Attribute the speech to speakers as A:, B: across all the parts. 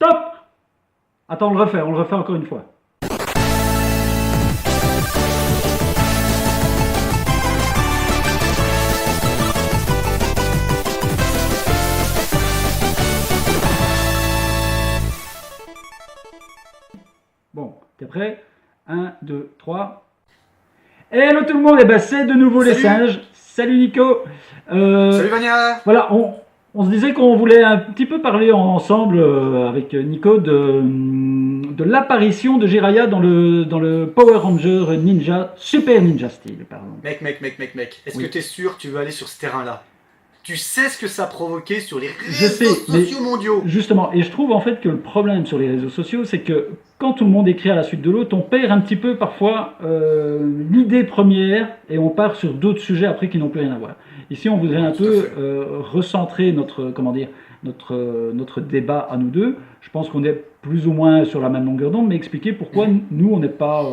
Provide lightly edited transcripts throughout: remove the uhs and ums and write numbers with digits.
A: Top! Attends, on le refait encore une fois. Bon, t'es prêt? 1, 2, 3. Hello tout le monde, et ben c'est de nouveau les
B: Salut.
A: singes. Salut Nico.
B: Salut Vania.
A: Voilà, on se disait qu'on voulait un petit peu parler ensemble avec Nico de l'apparition de Jiraiya dans le Power Ranger Ninja, Super Ninja Steel, pardon.
B: Mec, est-ce
A: Oui.
B: que t'es sûr que tu veux aller sur ce terrain-là? Tu sais ce que ça a provoqué sur les
A: Je sais,
B: réseaux
A: mais
B: sociaux mondiaux.
A: justement, et je trouve en fait que le problème sur les réseaux sociaux, c'est que quand tout le monde écrit à la suite de l'autre, on perd un petit peu parfois l'idée première et on part sur d'autres sujets après qui n'ont plus rien à voir. Ici, on voudrait un
B: Tout à
A: peu
B: fait.
A: recentrer notre débat à nous deux. Je pense qu'on est plus ou moins sur la même longueur d'onde, mais expliquer pourquoi
B: Mhm.
A: nous, on n'est pas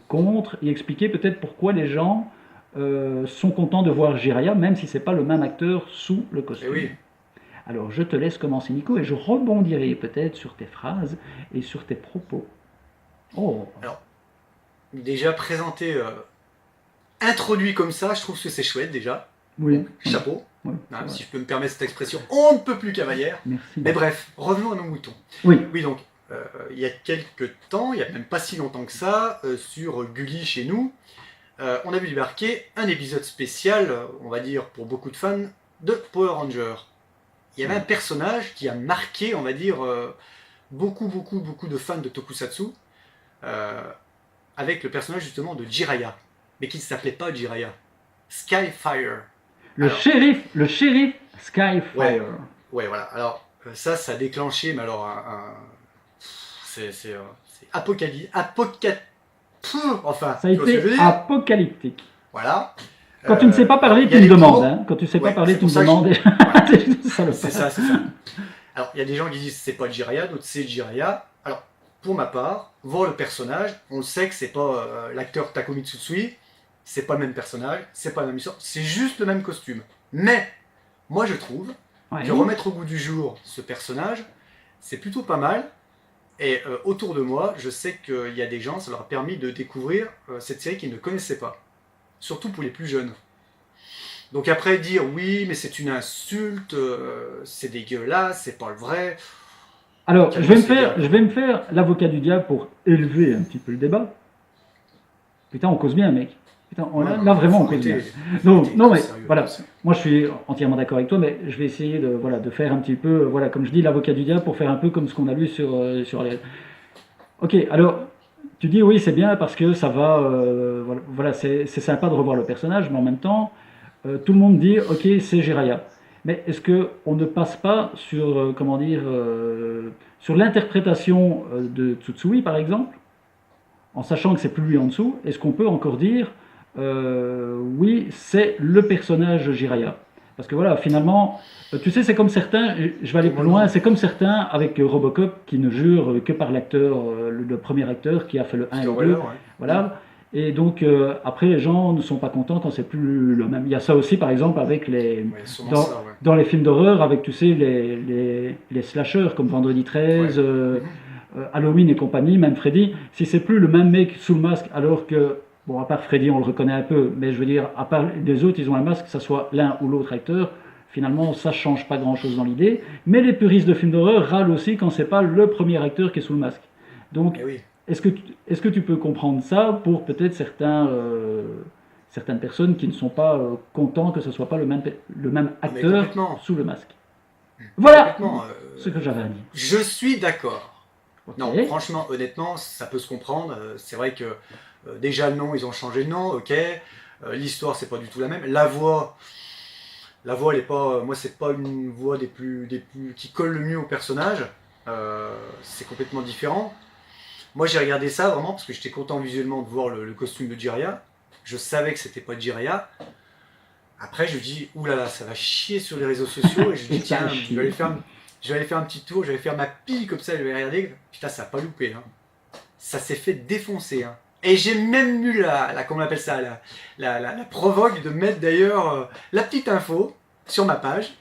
A: contre et expliquer peut-être pourquoi les gens sont contents de voir Jiraiya, même si c'est pas le même acteur sous le
B: Eh
A: costume.
B: oui.
A: Alors je te laisse commencer Nico et je rebondirai peut-être sur tes phrases et sur tes propos. Oh,
B: Alors, déjà présenté, introduit comme ça, je trouve que c'est chouette déjà.
A: oui,
B: Donc, chapeau.
A: oui,
B: Hein,
A: c'est vrai.
B: si je peux me permettre cette expression, on ne peut plus cavalière.
A: Merci.
B: Mais bref, revenons à nos moutons.
A: Oui,
B: Oui, donc, il y a quelques temps, il n'y a même pas si longtemps que ça, sur Gulli chez nous, on a vu débarquer un épisode spécial, on va dire pour beaucoup de fans, de Power Rangers. Il y avait un personnage qui a marqué, on va dire, beaucoup de fans de Tokusatsu, euh, avec le personnage justement de Jiraiya, mais qui ne s'appelait pas Jiraiya, Skyfire.
A: le
B: Alors,
A: shérif Skyfire.
B: ouais, ouais, voilà. Alors, ça a déclenché, mais alors, c'est enfin,
A: Ça a
B: tu vois ce que je
A: été
B: veux dire?
A: apocalyptique.
B: Voilà.
A: Quand tu ne sais pas parler,
B: Il y
A: tu
B: a
A: me
B: des
A: demandes.
B: gros.
A: Hein. Quand tu ne sais pas
B: Ouais,
A: parler,
B: c'est
A: tu
B: pour
A: me
B: ça que
A: demandes.
B: voilà.
A: C'est ça le
B: C'est
A: problème.
B: ça, c'est ça. Alors, il y a des gens qui disent c'est pas Jiraiya, d'autres c'est Jiraiya. Alors, pour ma part, voir le personnage, on le sait que c'est pas l'acteur Takumi Tsutsui, c'est pas le même personnage, c'est pas la même histoire, c'est juste le même costume. Mais, moi je trouve
A: Ouais.
B: que remettre au goût du jour ce personnage, c'est plutôt pas mal. Et autour de moi, je sais qu'il y a des gens, ça leur a permis de découvrir cette série qu'ils ne connaissaient pas. Surtout pour les plus jeunes. Donc après dire oui, mais c'est une insulte, c'est dégueulasse, c'est pas le vrai.
A: Alors,
B: Calmons ces gars,
A: je
B: quoi.
A: vais me faire l'avocat du diable pour élever un petit peu le débat. Putain, on cause bien, mec. Putain,
B: Ouais,
A: là vraiment, on
B: faut
A: cause bien.
B: arrêter,
A: Donc, non, mais
B: sérieux.
A: voilà, moi je suis entièrement d'accord avec toi, mais je vais essayer de faire un petit peu, voilà, comme je dis, l'avocat du diable pour faire un peu comme ce qu'on a lu sur les. Ok, alors, tu dis oui, c'est bien parce que ça va, voilà, c'est sympa de revoir le personnage, mais en même temps, tout le monde dit ok, c'est Jiraiya. Mais est-ce que on ne passe pas sur, comment dire, sur l'interprétation de Tsutsui par exemple, en sachant que c'est plus lui en dessous, est-ce qu'on peut encore dire oui, c'est le personnage Jiraiya? Parce que voilà, finalement, tu sais, c'est comme certains, je vais aller
B: Pour
A: plus
B: moi,
A: loin,
B: non.
A: c'est comme certains avec Robocop qui ne jurent que par l'acteur, le premier acteur qui a fait le 1 et
B: Peter
A: le
B: Weller,
A: 2.
B: ouais.
A: Voilà. Et donc, après, les gens ne sont pas contents quand c'est plus le même. Il y a ça aussi, par exemple, avec
B: Ouais, sûrement ça, ouais.
A: dans les films d'horreur, avec, tu sais, les slashers comme Vendredi 13,
B: Ouais. Mhm.
A: Halloween et compagnie, même Freddy, si c'est plus le même mec sous le masque, alors que, bon, à part Freddy, on le reconnaît un peu, mais je veux dire, à part les autres, ils ont un masque, que ce soit l'un ou l'autre acteur, finalement, ça change pas grand-chose dans l'idée. Mais les puristes de films d'horreur râlent aussi quand c'est pas le premier acteur qui est sous le masque. Donc,
B: Eh oui.
A: est-ce que tu peux comprendre ça pour peut-être certaines personnes qui ne sont pas contents que ce soit pas le même
B: Ah, mais
A: acteur
B: complètement.
A: sous le masque? Voilà
B: Complètement.
A: ce que j'avais à dire.
B: Je suis d'accord. Non,
A: Ok.
B: franchement, honnêtement, ça peut se comprendre. C'est vrai que déjà le nom, ils ont changé de nom, ok. L'histoire, c'est pas du tout la même. La voix, elle est pas. Moi, c'est pas une voix des plus qui colle le mieux au personnage. C'est complètement différent. Moi, j'ai regardé ça vraiment parce que j'étais content visuellement de voir le costume de Jiraiya. Je savais que c'était pas Jiraiya. Après, je dis, oulala, ça va chier sur les réseaux sociaux. Et je
A: Et
B: dis,
A: ça a
B: tiens,
A: chié.
B: je vais aller faire un petit tour, je vais aller faire ma pille comme ça, je vais regarder. Putain, ça a pas loupé. Hein. Ça s'est fait défoncer. Hein. Et j'ai même eu comment on appelle ça, la provoque de mettre d'ailleurs la petite info sur ma page.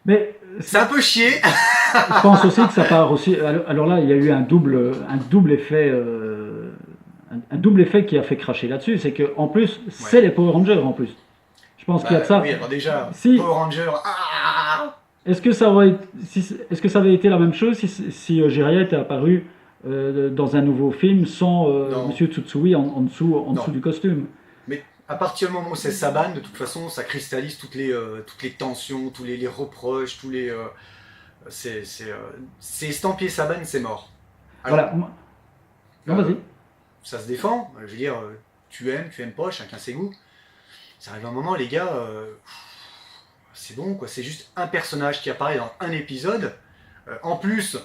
A: Mais
B: C'est un peu chier.
A: je pense aussi que ça part aussi. Alors là, il y a eu un double effet. Un double effet qui a fait cracher là-dessus, c'est que en plus, c'est
B: Ouais.
A: les Power Rangers en plus. Je pense qu'il y a de ça.
B: Oui, alors déjà,
A: Si,
B: Power Ranger, ah
A: est-ce que ça aurait, est-ce que ça avait été la même chose si Jiraiya était apparu dans un nouveau film sans
B: non,
A: Monsieur Tsutsui en dessous
B: non.
A: du costume?
B: Mais à partir du moment où c'est Saban, de toute façon, ça cristallise toutes les tensions, tous les reproches, c'est estampillé Saban, c'est mort. Alors,
A: Voilà. Non,
B: euh,
A: vas-y.
B: ça se défend, je veux dire, tu aimes pas, chacun ses goûts. Ça arrive un moment, les gars, c'est bon, quoi. C'est juste un personnage qui apparaît dans un épisode. En plus,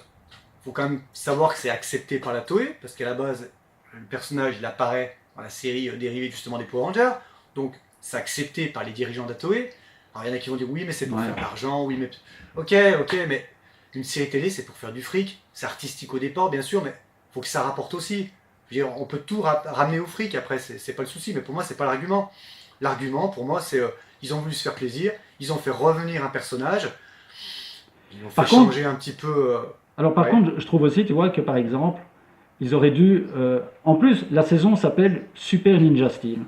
B: faut quand même savoir que c'est accepté par la Toei, parce qu'à la base, le personnage, il apparaît dans la série dérivée justement des Power Rangers, donc c'est accepté par les dirigeants de la Toei. Alors il y en a qui vont dire oui, mais c'est pour
A: Ouais.
B: faire de l'argent, oui, mais. Ok, mais une série télé, c'est pour faire du fric, c'est artistique au départ, bien sûr, mais faut que ça rapporte aussi. Je veux dire, on peut tout ramener au fric après, c'est pas le souci, mais pour moi, c'est pas l'argument. L'argument, pour moi, c'est ils ont voulu se faire plaisir, ils ont fait revenir un personnage, ils ont fait
A: Par contre,
B: changer un petit peu.
A: alors par
B: Ouais,
A: contre, je trouve aussi, tu vois, que par exemple, ils auraient dû. En plus, la saison s'appelle Super Ninja Steel.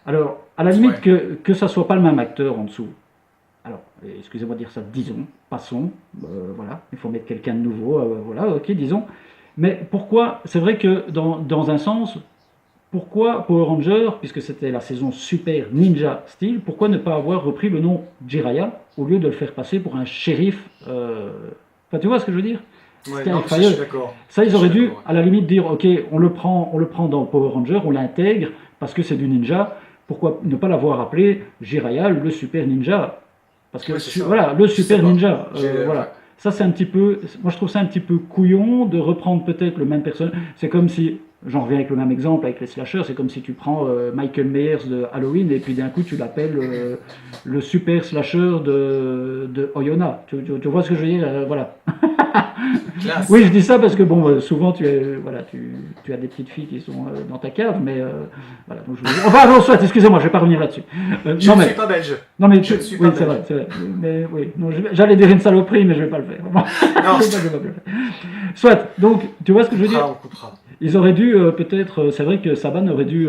A: Alors, à la limite
B: ouais.
A: que ça soit pas le même acteur en dessous. Alors, excusez-moi de dire ça, disons, passons, voilà, il faut mettre quelqu'un de nouveau, voilà, ok, disons. Mais pourquoi, c'est vrai que dans un sens, pourquoi Power Ranger, puisque c'était la saison Super Ninja Steel, pourquoi ne pas avoir repris le nom Jiraiya au lieu de le faire passer pour un shérif Enfin, tu vois ce que je veux dire?
B: Ouais, non, mais ça, je
A: Skyfire.
B: suis d'accord.
A: Ça,
B: Ça,
A: ils
B: je suis
A: auraient dû,
B: d'accord.
A: à la limite, dire, ok, on le prend dans Power Ranger, on l'intègre parce que c'est du ninja. Pourquoi ne pas l'avoir appelé Jiraiya, le Super Ninja? Parce que
B: Ouais, c'est ça, ouais.
A: voilà, le
B: Je sais
A: Super
B: pas.
A: Ninja,
B: Ouais.
A: voilà. Ça, c'est un petit peu, moi je trouve ça un petit peu couillon de reprendre peut-être le même personnage. C'est comme si, j'en reviens avec le même exemple avec les slashers, c'est comme si tu prends Michael Myers de Halloween et puis d'un coup tu l'appelles le super slasher de Oyonnax. Tu vois ce que je veux dire? Voilà. Oui,
B: Classe.
A: je dis ça parce que bon, souvent voilà, tu as des petites filles qui sont dans ta cave, mais voilà. Donc enfin, non, soit, excusez-moi, je vais pas revenir là-dessus.
B: Je
A: Non
B: ne
A: mais,
B: suis pas belge.
A: non mais,
B: Je ne suis
A: oui,
B: pas
A: c'est
B: belge.
A: vrai, c'est vrai. Mais oui, non, j'allais dire une saloperie, mais je vais pas le faire.
B: Non,
A: Je vais pas le faire. Soit, donc, tu vois ce que je veux dire?
B: on coupera.
A: Ils auraient dû peut-être, c'est vrai que Saban aurait dû,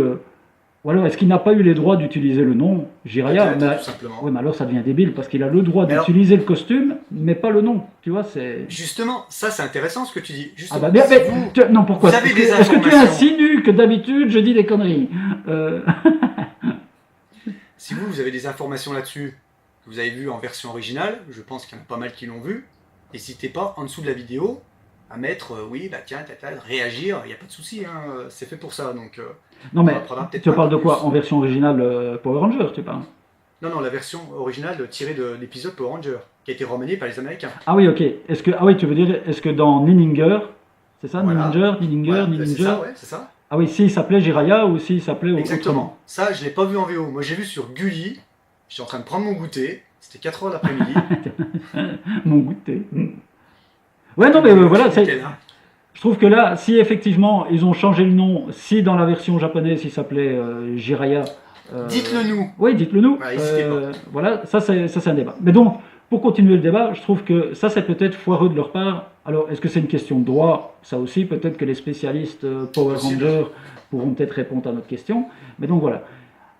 A: ou alors est-ce qu'il n'a pas eu les droits d'utiliser le nom Jiraya?
B: Peut-être,
A: Mais,
B: tout simplement.
A: oui, mais alors ça devient débile parce qu'il a le droit
B: Mais alors,
A: d'utiliser le costume, mais pas le nom. Tu vois, c'est.
B: justement, ça c'est intéressant ce que tu dis.
A: Ah bah
B: Justement,
A: bien,
B: si vous,
A: non, pourquoi?
B: vous avez des
A: Est-ce que tu
B: informations,
A: insinues que d'habitude je dis des conneries? Euh,
B: si vous avez des informations là-dessus, que vous avez vu en version originale, je pense qu'il y en a pas mal qui l'ont vu, n'hésitez pas en dessous de la vidéo à mettre oui, bah tiens, réagir, il n'y a pas de souci, hein, c'est fait pour ça, donc
A: Non
B: on en
A: mais,
B: apprendra peut-être
A: tu
B: un peu
A: parles de quoi?
B: plus.
A: En version originale Power Ranger, tu parles?
B: Non, la version originale tirée de l'épisode Power Ranger, qui a été remaniée par les Américains.
A: Ah oui, ok. Ah oui, tu veux dire, est-ce que dans Nininger, c'est ça,
B: Voilà, c'est
A: Nininger,
B: ça, ouais, c'est ça.
A: ah oui, s'il s'appelait Jiraya ou s'il s'appelait autrement?
B: Exactement. Ça, je l'ai pas vu en VO. Moi, j'ai vu sur Gulli. J'étais en train de prendre mon goûter. C'était 4 heures l'après-midi.
A: Mon goûter. Ouais, non, mais
B: Gulli,
A: voilà,
B: nickel, hein.
A: je trouve que là, si effectivement ils ont changé le nom, si dans la version japonaise il s'appelait Jiraya,
B: Dites-le nous.
A: oui, dites-le nous.
B: Voilà, n'hésitez pas.
A: Voilà, ça c'est un débat. Mais donc, pour continuer le débat, je trouve que ça c'est peut-être foireux de leur part. Alors, est-ce que c'est une question de droit? Ça aussi, peut-être que les spécialistes Power
B: Possible.
A: Rangers pourront peut-être répondre à notre question. Mais donc voilà.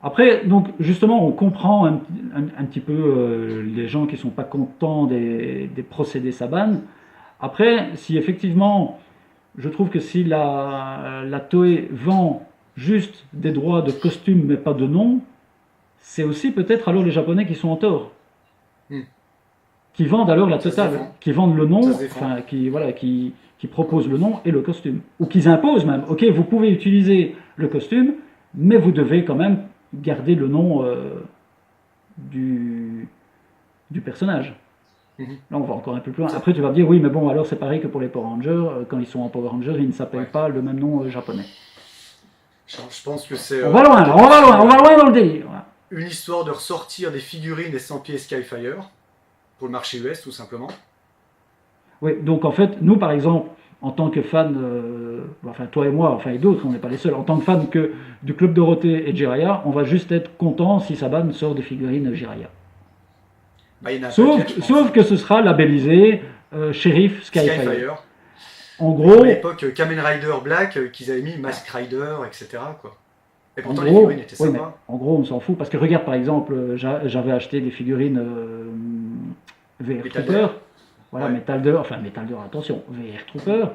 A: Après, donc justement, on comprend un petit peu les gens qui ne sont pas contents des procédés Saban. Après, si effectivement, je trouve que si la Toei vend juste des droits de costume mais pas de nom, c'est aussi peut-être alors les Japonais qui sont en tort.
B: Hmm.
A: Qui vendent alors la
B: Ça se
A: totale,
B: défend.
A: qui vendent le
B: Ça
A: nom,
B: se défend.
A: enfin qui proposent le nom et le costume. Ou qu'ils imposent même, ok, vous pouvez utiliser le costume, mais vous devez quand même garder le nom du, du personnage.
B: Mhm.
A: Là, on va encore un peu plus loin.
B: Ça-
A: Après, tu vas me dire, oui, mais bon, alors c'est pareil que pour les Power Rangers, quand ils sont en Power Rangers, ils ne s'appellent
B: Ouais.
A: pas le même nom japonais.
B: Je pense que c'est
A: On va loin, là, on va loin, on va loin dans le délire. Voilà.
B: une histoire de ressortir des figurines des 100 pieds Skyfire pour le marché US, tout simplement.
A: Oui, donc en fait, nous, par exemple, en tant que fans, enfin toi et moi, enfin et d'autres, on n'est pas les seuls, en tant que fans du Club Dorothée et de Jiraya, on va juste être content si Saban sort des figurines Jiraya.
B: Bah, il y en a un
A: Sauf,
B: paquet, je pense.
A: sauf que ce sera labellisé Sheriff Skyfire.
B: Skyfire.
A: En
B: Comme
A: gros,
B: à l'époque, Kamen Rider Black, qu'ils avaient mis Mask Rider, etc. quoi. Et
A: en
B: pourtant, les
A: gros,
B: figurines étaient
A: oui, mais
B: sympas.
A: en gros, on s'en fout parce que regarde par exemple, j'avais acheté des figurines VR
B: Metal
A: Trooper,
B: Gear.
A: voilà,
B: Ouais.
A: Metal Gear, attention, VR Trooper.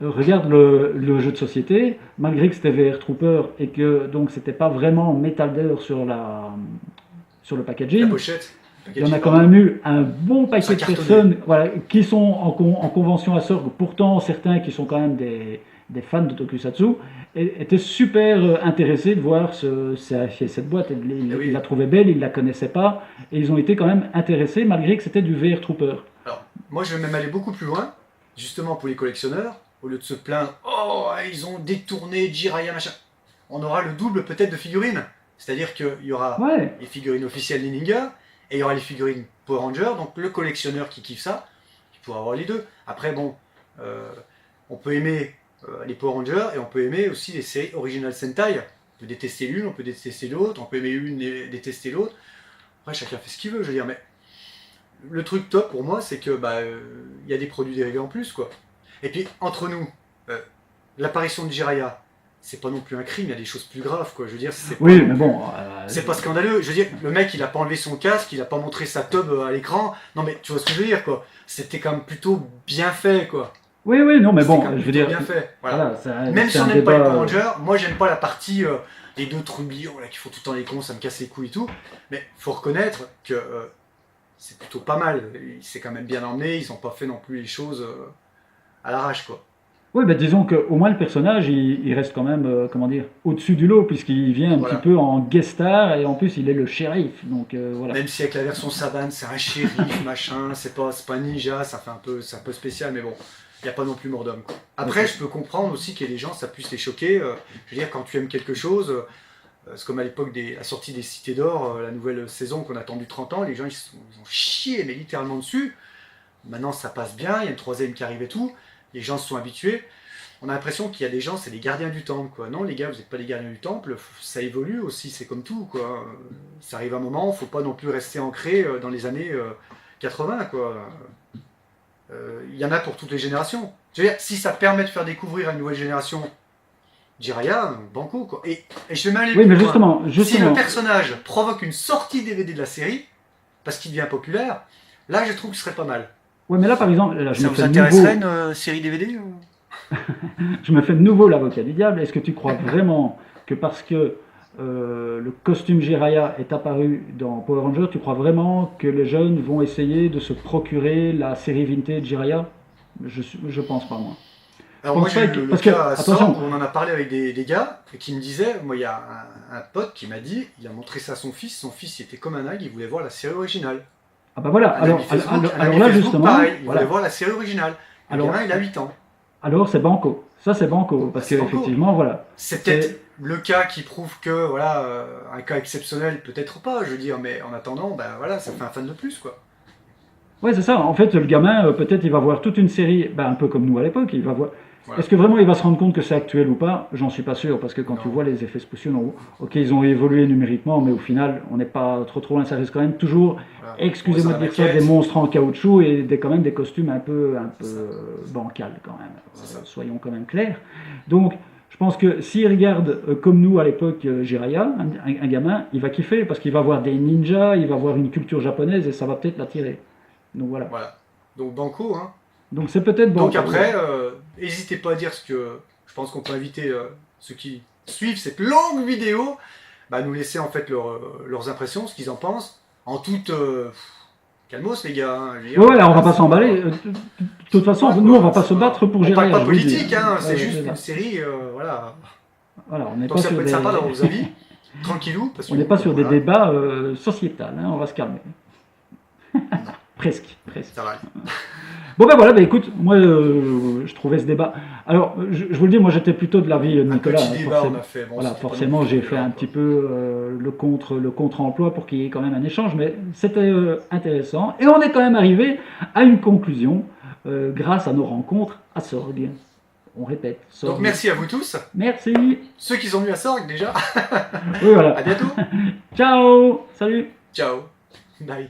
A: Regarde le jeu de société, malgré que c'était VR Trooper et que donc c'était pas vraiment Metal Gear sur le
B: La
A: packaging,
B: pochette.
A: il y en a
B: Packaging,
A: quand
B: pardon.
A: même eu un bon
B: Ça
A: paquet de
B: cartonnait.
A: personnes voilà, qui sont en convention à Sorg, pourtant certains qui sont quand même des fans de Tokusatsu, étaient super intéressés de voir cette boîte.
B: Eh
A: Ils la
B: oui.
A: trouvaient belle, ils ne la connaissaient pas, et ils ont été quand même intéressés malgré que c'était du VR Trooper.
B: Alors, moi, je vais même aller beaucoup plus loin, justement pour les collectionneurs, au lieu de se plaindre, oh, ils ont détourné Jiraiya, machin. On aura le double peut-être de figurines. C'est-à-dire qu'il y aura
A: Ouais,
B: les figurines officielles Ninja, et il y aura les figurines Power Rangers, donc le collectionneur qui kiffe ça, il pourra avoir les deux. Après, bon, euh, on peut aimer les Power Rangers, et on peut aimer aussi les séries originales Sentai. On peut détester l'une, on peut détester l'autre, on peut aimer une et détester l'autre. Après, chacun fait ce qu'il veut, je veux dire, mais le truc top pour moi, c'est que y a des produits dérivés en plus, quoi. Et puis, entre nous, euh, l'apparition de Jiraiya, c'est pas non plus un crime, il y a des choses plus graves, quoi. Je veux dire, c'est pas
A: oui,
B: non
A: mais
B: plus.
A: bon,
B: C'est pas scandaleux. Je veux dire, le mec, il a pas enlevé son casque, il a pas montré sa tub à l'écran. Non, mais tu vois ce que je veux dire, quoi. C'était quand même plutôt bien fait, quoi.
A: oui, oui, non, mais
B: C'était
A: bon,
B: quand même
A: je veux
B: plutôt
A: dire,
B: bien fait. Voilà.
A: voilà,
B: Même
A: c'est
B: si on
A: un
B: n'aime pas les
A: débat.
B: Power Rangers, moi, j'aime pas la partie des deux trublions, là, qui font tout le temps les cons, ça me casse les couilles et tout. Mais faut reconnaître que c'est plutôt pas mal. C'est quand même bien emmené, ils ont pas fait non plus les choses à l'arrache, quoi.
A: Oui, ben disons qu'au moins le personnage, il reste quand même, comment dire, au-dessus du lot, puisqu'il vient un petit
B: Voilà.
A: peu en guest star, et en plus il est le shérif, donc voilà.
B: Même si avec la version Saban, c'est un shérif, machin, c'est pas un ninja, c'est un peu spécial, mais bon, il n'y a pas non plus mort d'homme, quoi. Après, je peux comprendre aussi qu'il y ait des gens, ça puisse les choquer. Je veux dire, quand tu aimes quelque chose, c'est comme à l'époque de la sortie des Cités d'Or, la nouvelle saison qu'on a attendu 30 ans, les gens ils ont chié, mais littéralement dessus. Maintenant, ça passe bien, il y a une troisième qui arrive et tout, les gens se sont habitués. On a l'impression qu'il y a des gens, c'est des gardiens du temple, quoi. Non, les gars, vous n'êtes pas des gardiens du temple, ça évolue aussi, c'est comme tout, quoi. Ça arrive un moment, faut pas non plus rester ancré dans les années 80, quoi. Il y en a pour toutes les générations. Je veux dire, si ça permet de faire découvrir à une nouvelle génération Jiraiya, banco, quoi. Et je vais même aller
A: Oui,
B: plus
A: mais
B: loin.
A: justement,
B: Si le
A: justement,
B: personnage provoque une sortie DVD de la série, parce qu'il devient populaire, là, je trouve que ce serait pas mal.
A: ouais, mais là par exemple, là,
B: Ça vous intéresserait une série DVD
A: je me fais de nouveau l'avocat du diable. Est-ce que tu crois vraiment que parce que le costume Jiraiya est apparu dans Power Rangers, tu crois vraiment que les jeunes vont essayer de se procurer la série vintage Jiraiya? Je pense pas, moi. Je
B: Alors moi
A: pense
B: j'ai
A: pas
B: eu
A: que,
B: le
A: parce que,
B: cas à
A: attention,
B: Sorg où on en a parlé avec des gars qui me disaient, moi il y a un pote qui m'a dit, il a montré ça à son fils il était comme un ag, il voulait voir la série originale.
A: ah bah voilà,
B: Un ami Facebook, un
A: alors
B: ami
A: là
B: Facebook
A: justement,
B: pareil, il
A: voilà.
B: voulait voir la série originale. Le
A: Alors,
B: gamin il a 8 ans.
A: alors c'est banco. Ça c'est banco,
B: Bah,
A: parce
B: c'est banco.
A: qu'effectivement, voilà.
B: C'est
A: C'est,
B: peut-être le cas qui prouve que, voilà, un cas exceptionnel, peut-être pas, je veux dire, mais en attendant, ben voilà, ça fait un fan de plus, quoi.
A: ouais, c'est ça. En fait, le gamin, peut-être, il va voir toute une série, ben, un peu comme nous à l'époque. Il va voir.
B: Voilà.
A: Est-ce que vraiment il va se rendre compte que c'est actuel ou pas? J'en suis pas sûr, parce que quand tu
B: Non.
A: vois les effets spéciaux, non, ok, ils ont évolué numériquement, mais au final, on n'est pas trop loin. Ça reste quand même toujours,
B: Voilà.
A: excusez-moi
B: On
A: de
B: reste
A: dire
B: dans
A: ça,
B: la
A: des
B: maquette.
A: monstres en caoutchouc et quand même des costumes un peu
B: C'est ça.
A: bancals quand même.
B: C'est ça.
A: Soyons quand même clairs. Donc, je pense que s'il regarde comme nous à l'époque Jiraiya, un gamin, il va kiffer parce qu'il va voir des ninjas, il va voir une culture japonaise et ça va peut-être l'attirer. Donc voilà.
B: Voilà. Donc banco, hein.
A: Donc c'est peut-être bon.
B: Donc après, n'hésitez pas à dire ce que... Je pense qu'on peut inviter ceux qui suivent cette longue vidéo, bah, nous laisser en fait leurs impressions, ce qu'ils en pensent, en toute... calmos les gars, hein, je veux dire,
A: Ouais, ouais, là, on va pas
B: c'est
A: s'emballer. De toute façon,
B: pas,
A: nous, on va
B: quoi,
A: pas
B: c'est
A: se battre pour
B: on parle
A: Jiraiya,
B: pas
A: je vous le dis.
B: politique, hein,
A: Ouais,
B: c'est
A: ouais,
B: juste
A: c'est ça.
B: une série, voilà.
A: Voilà, on n'est
B: Donc
A: pas
B: ça
A: sur
B: peut être
A: des,
B: sympa d'avoir vos avis, tranquillou, parce
A: on
B: que
A: n'est pas sur des
B: voilà,
A: débats sociétals, hein, on va se calmer. Presque, presque.
B: ça va.
A: Bon ben voilà, ben écoute, moi je trouvais ce débat. Alors, je vous le dis, moi j'étais plutôt de l'avis de
B: Un
A: Nicolas.
B: petit débat on a fait. Bon,
A: Voilà,
B: c'était pas
A: forcément
B: non plus
A: j'ai fait un
B: violent,
A: petit
B: quoi.
A: peu le contre-emploi pour qu'il y ait quand même un échange, mais c'était intéressant. Et on est quand même arrivé à une conclusion grâce à nos rencontres à Sorgue. On répète,
B: Donc
A: Sorgue.
B: merci à vous tous,
A: Merci.
B: ceux qui sont venus à Sorgue déjà,
A: Oui, voilà.
B: à bientôt,
A: Ciao. Salut.
B: ciao, bye.